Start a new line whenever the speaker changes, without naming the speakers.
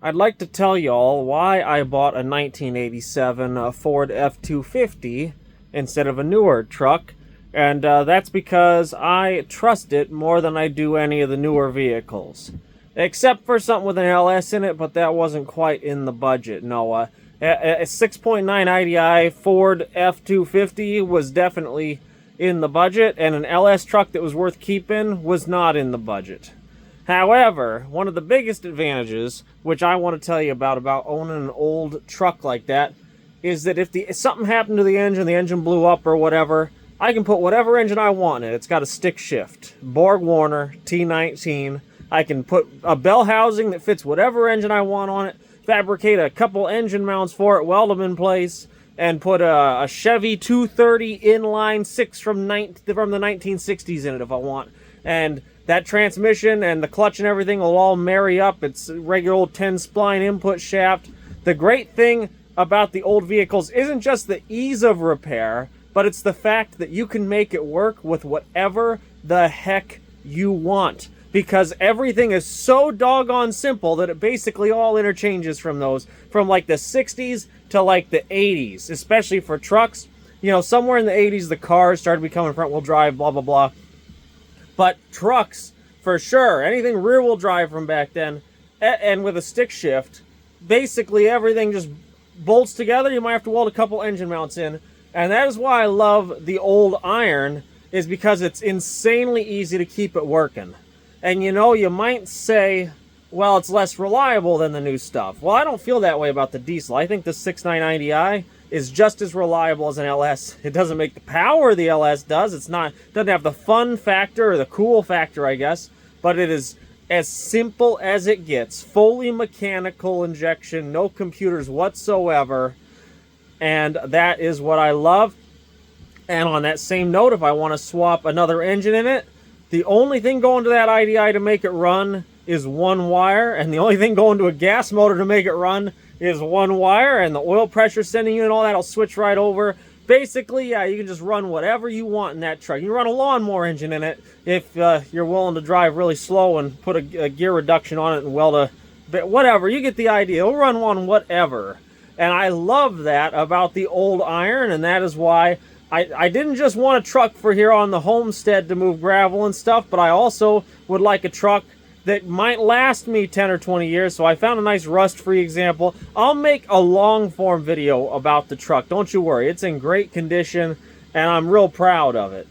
I'd like to tell y'all why I bought a 1987 Ford F-250 instead of a newer truck, and that's because I trust it more than I do any of the newer vehicles. Except for something with an LS in it, but that wasn't quite in the budget, no. A 6.9 IDI Ford F-250 was definitely in the budget, and an LS truck that was worth keeping was not in the budget. However, one of the biggest advantages, which I want to tell you about owning an old truck like that, is that if something happened to the engine blew up or whatever, I can put whatever engine I want in it. It's got a stick shift. Borg Warner T19. I can put a bell housing that fits whatever engine I want on it, fabricate a couple engine mounts for it, weld them in place, and put a Chevy 230 inline 6 from the 1960s in it if I want. And that transmission and the clutch and everything will all marry up. It's a regular old 10-spline input shaft. The great thing about the old vehicles isn't just the ease of repair, but it's the fact that you can make it work with whatever the heck you want. Because everything is so doggone simple that it basically all interchanges from like the 60s to like the 80s, especially for trucks. You know, somewhere in the 80s, the cars started becoming front-wheel drive, blah, blah, blah. But trucks, for sure, anything rear-wheel drive from back then, and with a stick shift, basically everything just bolts together. You might have to weld a couple engine mounts in. And that is why I love the old iron, is because it's insanely easy to keep it working. And you know, you might say, well, it's less reliable than the new stuff. Well, I don't feel that way about the diesel. I think the 6.9 IDI is just as reliable as an LS. It doesn't make the power the LS does. Doesn't have the fun factor or the cool factor, I guess. But it is as simple as it gets. Fully mechanical injection, no computers whatsoever. And that is what I love. And on that same note, if I want to swap another engine in it, the only thing going to that IDI to make it run is one wire, and the only thing going to a gas motor to make it run is one wire, and the oil pressure sending unit and all that will switch right over. Basically, yeah, you can just run whatever you want in that truck. You can run a lawnmower engine in it if you're willing to drive really slow and put a gear reduction on it and weld a... whatever, you get the idea. It'll run one whatever. And I love that about the old iron, and that is why I didn't just want a truck for here on the homestead to move gravel and stuff, but I also would like a truck that might last me 10 or 20 years, so I found a nice rust-free example. I'll make a long-form video about the truck, don't you worry. It's in great condition, and I'm real proud of it.